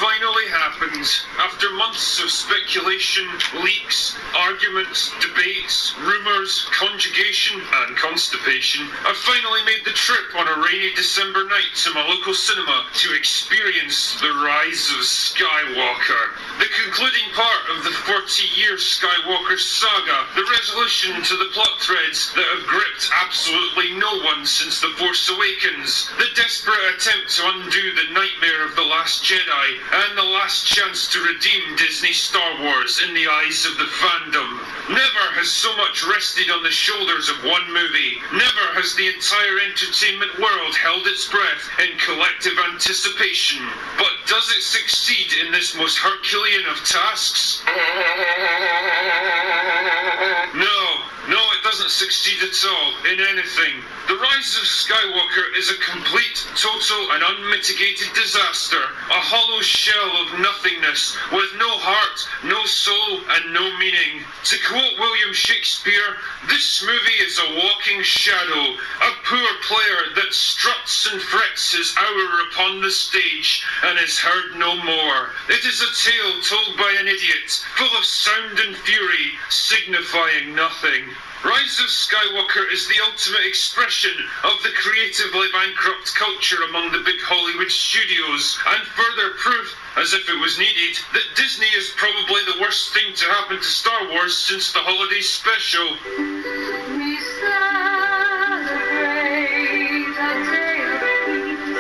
finally happened. After months of speculation, leaks, arguments, debates, rumours, conjugation, and constipation, I finally made the trip on a rainy December night to my local cinema to experience the rise of Skywalker. The concluding part of the 40-year Skywalker saga, the resolution to the plot threads that have gripped absolutely no one since The Force Awakens, the desperate attempt to undo the nightmare of The Last Jedi, and the last chance to redeem Disney Star Wars in the eyes of the fandom. Never has so much rested on the shoulders of one movie. Never has the entire entertainment world held its breath in collective anticipation. But does it succeed in this most Herculean of tasks? No, it doesn't succeed at all in anything. The Rise of Skywalker is a complete, total and unmitigated disaster, a hollow shell of nothingness with no heart, no soul and no meaning. To quote William Shakespeare, this movie is a walking shadow, a poor player that struts and frets his hour upon the stage and is heard no more. It is a tale told by an idiot, full of sound and fury, signifying nothing. Rise of Skywalker is the ultimate expression of the creatively bankrupt culture among the big Hollywood studios, and further proof, as if it was needed, that Disney is probably the worst thing to happen to Star Wars since the holiday special. We celebrate a day of peace.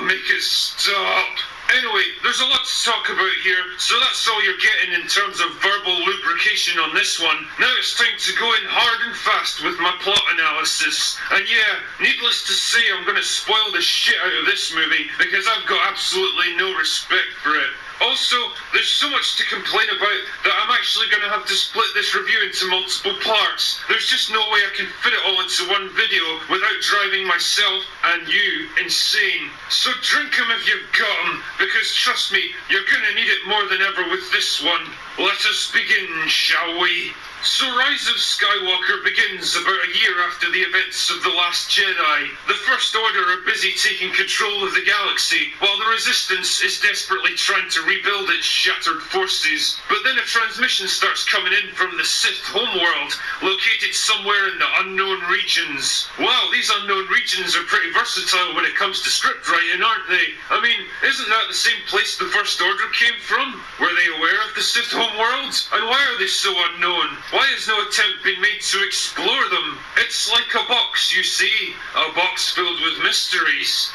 Make it stop. Anyway, there's a lot to talk about here, so that's all you're getting in terms of verbal lubrication on this one. Now it's time to go in hard and fast with my plot analysis. And yeah, needless to say, I'm going to spoil the shit out of this movie because I've got absolutely no respect for it. Also, there's so much to complain about that I'm actually going to have to split this review into multiple parts. There's just no way I can fit it all into one video without driving myself and you insane. So drink 'em if you've got 'em, because trust me, you're going to need it more than ever with this one. Let us begin, shall we? So Rise of Skywalker begins about a year after the events of The Last Jedi. The First Order are busy taking control of the galaxy, while the Resistance is desperately trying to rebuild its shattered forces. But then a transmission starts coming in from the Sith homeworld, located somewhere in the unknown regions. Wow, these unknown regions are pretty versatile when it comes to script writing, aren't they? I mean, isn't that the same place the First Order came from? Were they aware of the Sith homeworld? And why are they so unknown? Why has no attempt been made to explore them? It's like a box, you see. A box filled with mysteries.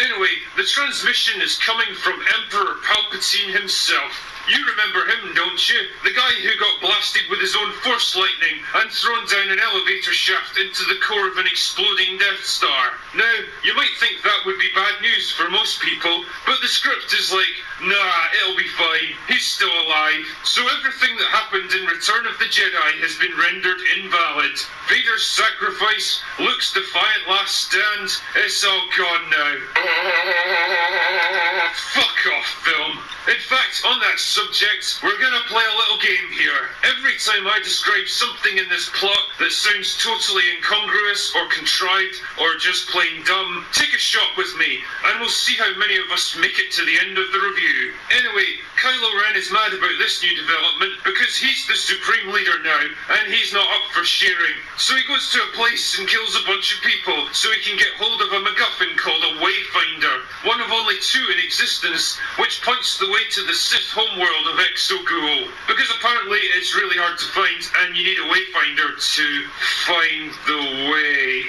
Anyway, the transmission is coming from Emperor Palpatine himself. You remember him, don't you? The guy who got blasted with his own force lightning and thrown down an elevator shaft into the core of an exploding Death Star. Now, you might think that would be bad news for most people, but the script is like, nah, it'll be fine. He's still alive. So everything that happened in Return of the Jedi has been rendered invalid. Vader's sacrifice, Luke's defiant last stand, it's all gone now. Fuck off, film. In fact, on that subject, we're gonna play a little game here. Every time I describe something in this plot that sounds totally incongruous or contrived or just plain dumb, take a shot with me, and we'll see how many of us make it to the end of the review. Anyway, Kylo Ren is mad about this new development because he's the supreme leader now, and he's not up for sharing. So he goes to a place and kills a bunch of people so he can get hold of a MacGuffin called a Wayfinder, one of only two in existence, which points the way to the Sith homeworld of Exegol. Because apparently it's really hard to find, and you need a Wayfinder to find the way.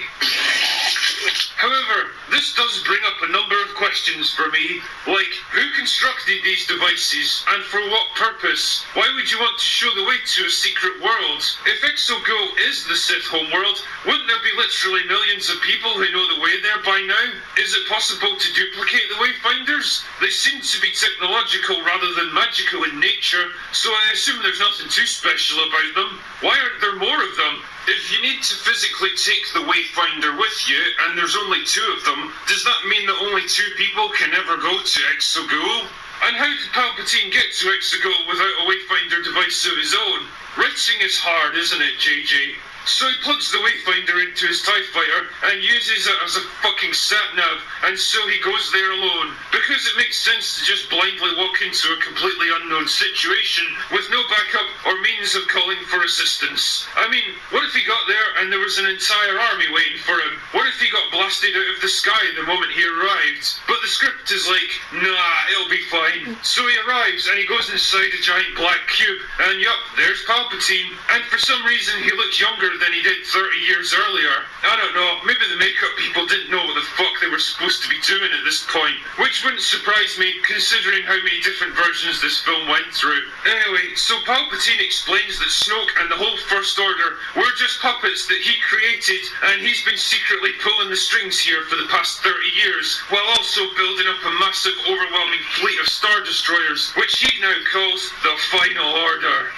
However, this does bring up a number of questions for me, like, who constructed these devices, and for what purpose? Why would you want to show the way to a secret world? If Exegol is the Sith homeworld, wouldn't there be literally millions of people who know the way there by now? Is it possible to duplicate the Wayfinders? They seem to be technological rather than magical in nature, so I assume there's nothing too special about them. Why aren't there more of them? If you need to physically take the Wayfinder with you, and there's only two of them, does that mean that only two people can ever go to Exegol? And how did Palpatine get to Exegol without a Wayfinder device of his own? Writing is hard, isn't it, JJ? So he plugs the Wayfinder into his TIE fighter and uses it as a fucking sat-nav, and so he goes there alone. Because it makes sense to just blindly walk into a completely unknown situation with no backup or means of calling for assistance. I mean, what if he got there and there was an entire army waiting for him? What if he got blasted out of the sky the moment he arrived? But the script is like, nah, it'll be fine. So he arrives and he goes inside a giant black cube, and yup, there's Palpatine. And for some reason he looks younger than he did 30 years earlier. I don't know, maybe the makeup people didn't know what the fuck they were supposed to be doing at this point, which wouldn't surprise me considering how many different versions this film went through. Anyway, so Palpatine explains that Snoke and the whole First Order were just puppets that he created, and he's been secretly pulling the strings here for the past 30 years, while also building up a massive overwhelming fleet of Star Destroyers, which he now calls the Final Order.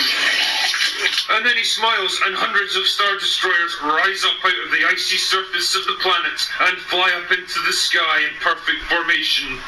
And then he smiles, and hundreds of Star Destroyers rise up out of the icy surface of the planet and fly up into the sky in perfect formation.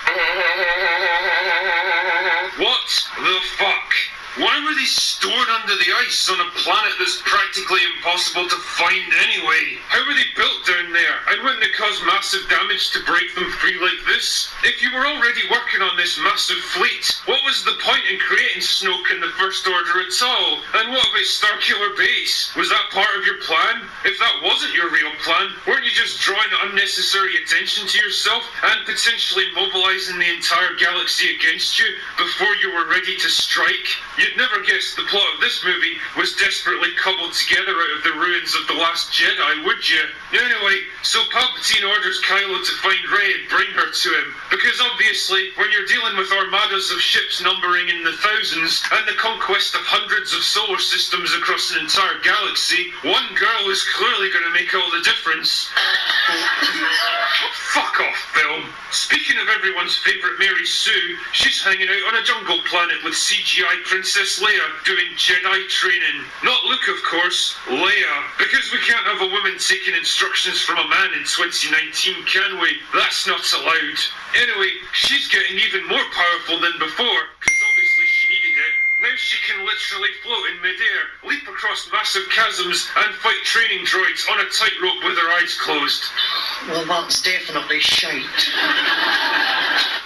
What the fuck? Why were they stored under the ice on a planet that's practically impossible to find anyway? How were they built down there? And wouldn't it cause massive damage to break them free like this? If you were already working on this massive fleet, what was the point in creating Snoke and the First Order at all? And what about Starkiller Base? Was that part of your plan? If that wasn't your real plan, weren't you just drawing unnecessary attention to yourself and potentially mobilizing the entire galaxy against you before you were ready to strike? You'd never guess the plot of this movie was desperately cobbled together out of the ruins of The Last Jedi, would you? Anyway, so Palpatine orders Kylo to find Rey and bring her to him, because obviously, when you're dealing with armadas of ships numbering in the thousands, and the conquest of hundreds of solar systems across an entire galaxy, one girl is clearly going to make all the difference. Fuck off, film. Speaking of everyone's favourite Mary Sue, she's hanging out on a jungle planet with CGI Princess Leia doing Jedi training. Not Luke, of course, Leia. Because we can't have a woman taking instructions from a man in 2019, can we? That's not allowed. Anyway, she's getting even more powerful than before, because obviously she needed it. Now she can literally float in midair, leap across massive chasms, and fight training droids on a tightrope with her eyes closed. Well, that's definitely shite.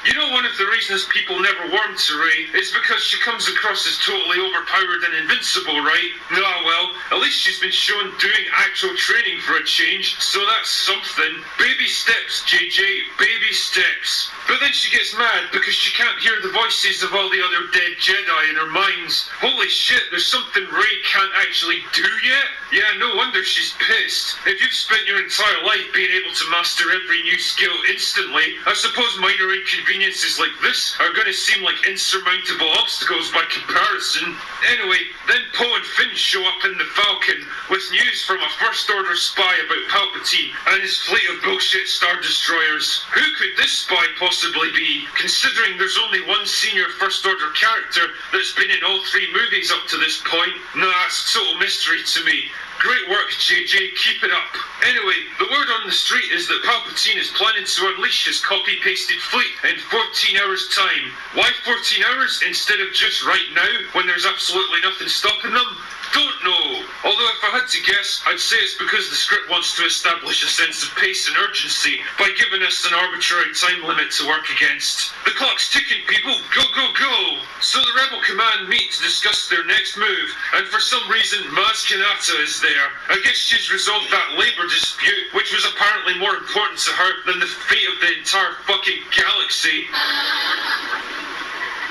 You know, one of the reasons people never warmed to Rey is because she comes across as totally overpowered and invincible, right? Ah, well, at least she's been shown doing actual training for a change, so that's something. Baby steps, JJ, baby steps. But then she gets mad because she can't hear the voices of all the other dead Jedi in her minds. Holy shit, there's something Rey can't actually do yet? Yeah, no wonder she's pissed. If you've spent your entire life being able to master every new skill instantly, I suppose minor inconveniences like this are going to seem like insurmountable obstacles by comparison. Anyway, then Poe and Finn show up in the Falcon with news from a First Order spy about Palpatine and his fleet of bullshit Star Destroyers. Who could this spy possibly be, considering there's only one senior First Order character that's been in all three movies up to this point? Nah, it's a total mystery to me. Great work, JJ, keep it up. Anyway, the word on the street is that Palpatine is planning to unleash his copy-pasted fleet in 14 hours' time. Why 14 hours instead of just right now, when there's absolutely nothing stopping them? Don't know. Although if I had to guess, I'd say it's because the script wants to establish a sense of pace and urgency by giving us an arbitrary time limit to work against. The clock's ticking, people. Go, go, go. So the Rebel Command meet to discuss their next move, and for some reason, Maz Kanata is there. I guess she's resolved that labor dispute, which was apparently more important to her than the fate of the entire fucking galaxy.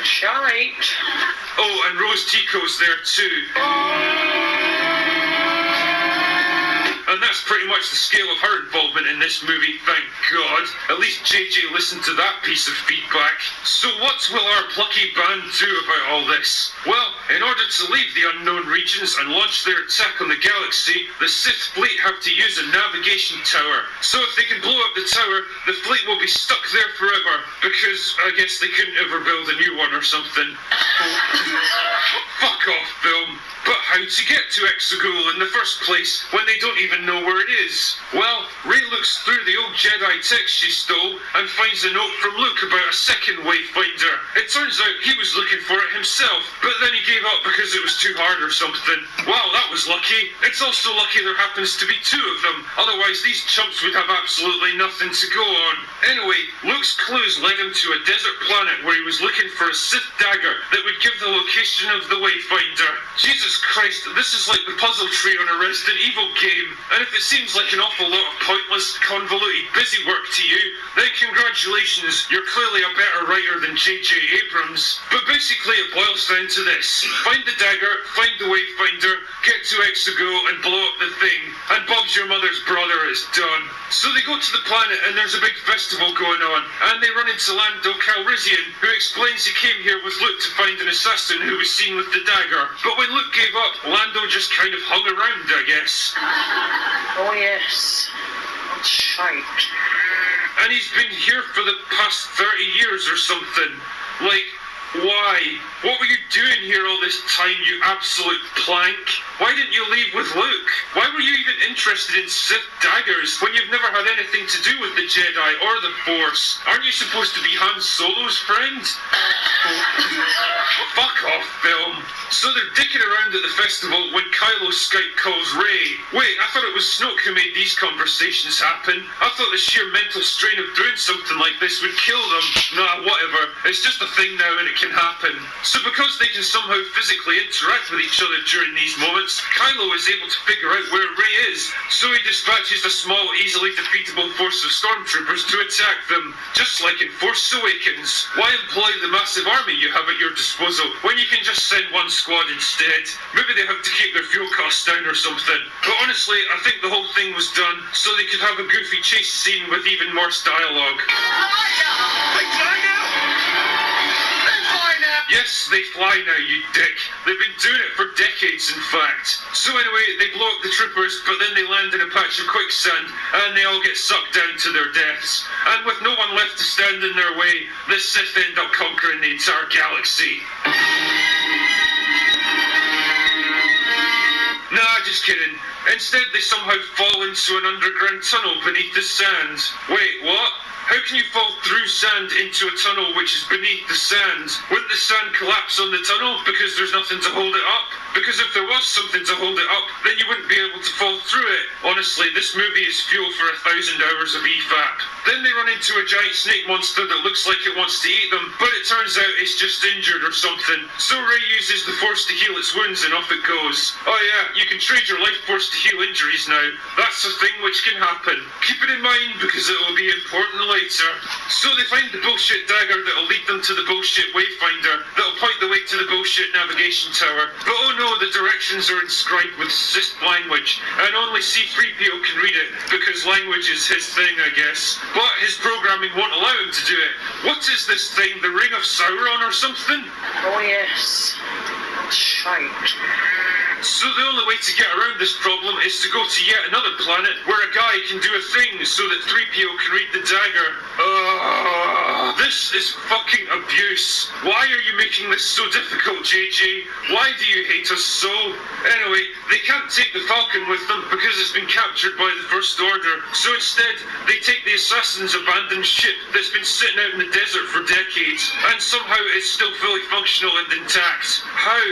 Shite. Oh, and Rose Tico's there too. And that's pretty much the scale of her involvement in this movie, thank God. At least JJ listened to that piece of feedback. So what will our plucky band do about all this? Well, in order to leave the unknown regions and launch their attack on the galaxy, the Sith fleet have to use a navigation tower. So if they can blow up the tower, the fleet will be stuck there forever, because I guess they couldn't ever build a new one or something. Fuck off, film. But how to get to Exegol in the first place when they don't even know where it is? Well, Rey looks through the old Jedi text she stole and finds a note from Luke about a second wayfinder. It turns out he was looking for it himself, but then he gave up because it was too hard or something. Wow, that was lucky. It's also lucky there happens to be two of them, otherwise these chumps would have absolutely nothing to go on. Anyway, Luke's clues led him to a desert planet where he was looking for a Sith dagger that would give the location of the wayfinder. Jesus Christ, this is like the puzzle tree on a Resident Evil game, and if it seems like an awful lot of pointless, convoluted busy work to you, then congratulations, you're clearly a better writer than J.J. Abrams. But basically it boils down to this: find the dagger, find the wayfinder, get to Exegol and blow up the thing, and Bob's your mother's brother is done. So they go to the planet and there's a big festival going on, and they run into Lando Calrissian, who explains he came here with Luke to find an assassin who was seen with the dagger. But when Luke gave up, Lando just kind of hung around, I guess. Oh yes, that's shite. And he's been here for the past 30 years or something. Like, why? What were you doing here all this time, you absolute plank? Why didn't you leave with Luke? Why were you even interested in Sith daggers when you've never had anything to do with the Jedi or the Force? Aren't you supposed to be Han Solo's friend? Fuck off, film. So they're dicking around at the festival when Kylo Skype calls Rey. Wait, I thought it was Snoke who made these conversations happen. I thought the sheer mental strain of doing something like this would kill them. Nah, whatever. It's just a thing now and it can happen. So because they can somehow physically interact with each other during these moments, Kylo is able to figure out where Rey is. So he dispatches a small, easily defeatable force of stormtroopers to attack them. Just like in Force Awakens. Why employ the massive army you have at your disposal when you can just send one squad instead? Maybe they have to keep their fuel costs down or something. But honestly, I think the whole thing was done so they could have a goofy chase scene with even more dialogue. Yes, they fly now, you dick. They've been doing it for decades, in fact. So anyway, they blow up the troopers, but then they land in a patch of quicksand, and they all get sucked down to their deaths. And with no one left to stand in their way, the Sith end up conquering the entire galaxy. Nah, just kidding. Instead, they somehow fall into an underground tunnel beneath the sand. Wait, what? How can you fall through sand into a tunnel which is beneath the sand? Wouldn't the sand collapse on the tunnel because there's nothing to hold it up? Because if there was something to hold it up, then you wouldn't be able to fall through it. Honestly, this movie is fuel for 1,000 hours of EFAP. Then they run into a giant snake monster that looks like it wants to eat them, but it turns out it's just injured or something. So Rey uses the Force to heal its wounds and off it goes. Oh yeah, you can trade your life force to heal injuries now. That's a thing which can happen. Keep it in mind because it will be important later. So they find the bullshit dagger that'll lead them to the bullshit wayfinder that'll point the way to the bullshit navigation tower. But oh no, the directions are inscribed with Sith language, and only C-3PO can read it because language is his thing, I guess. But his programming won't allow him to do it. What is this thing, the Ring of Sauron or something? Oh yes, that's shite. So the only way to get around this problem is to go to yet another planet where a guy can do a thing so that 3PO can read the dagger. This is fucking abuse. Why are you making this so difficult, JJ? Why do you hate us so? Anyway, they can't take the Falcon with them because it's been captured by the First Order. So instead, they take the Assassin's abandoned ship that's been sitting out in the desert for decades, and somehow it's still fully functional and intact. How?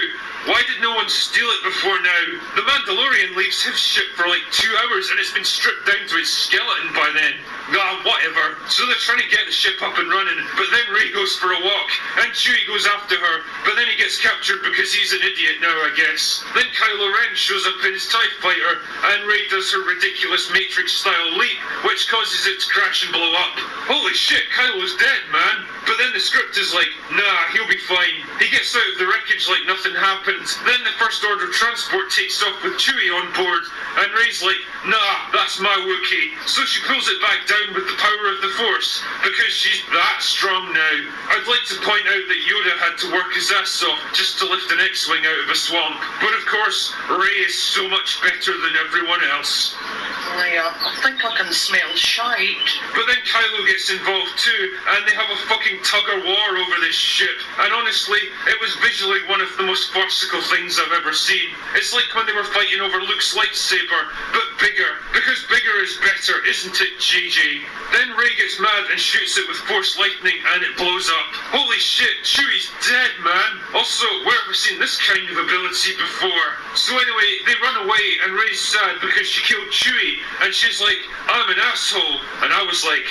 Why did no one steal it before now? The Mandalorian leaves his ship for like 2 hours and it's been stripped down to its skeleton by then. Ah, whatever. So they're trying to get the ship up and running, but then Rey goes for a walk, and Chewie goes after her, but then he gets captured because he's an idiot now, I guess. Then Kylo Ren shows up in his TIE fighter, and Rey does her ridiculous Matrix-style leap, which causes it to crash and blow up. Holy shit, Kylo's dead, man. But then the script is like, nah, he'll be fine. He gets out of the wreckage like nothing happened. Then the First Order transport takes off with Chewie on board, and Rey's like, nah, that's my Wookiee. So she pulls it back down with the power of the Force because she's that strong now. I'd like to point out that Yoda had to work his ass off just to lift an X-Wing out of a swamp. But of course, Rey is so much better than everyone else. Yeah, I think I can smell shite. But then Kylo gets involved too, and they have a fucking tug-of-war over this ship. And honestly, it was visually one of the most farcical things I've ever seen. It's like when they were fighting over Luke's lightsaber, but bigger. Because bigger is better, isn't it, Gigi? Then Rey gets mad and shoots it with Force lightning, and it blows up. Holy shit, Chewie's dead, man. Also, where have we seen this kind of ability before? So anyway, they run away, and Rey's sad because she killed Chewie, and she's like, I'm an asshole. And I was like,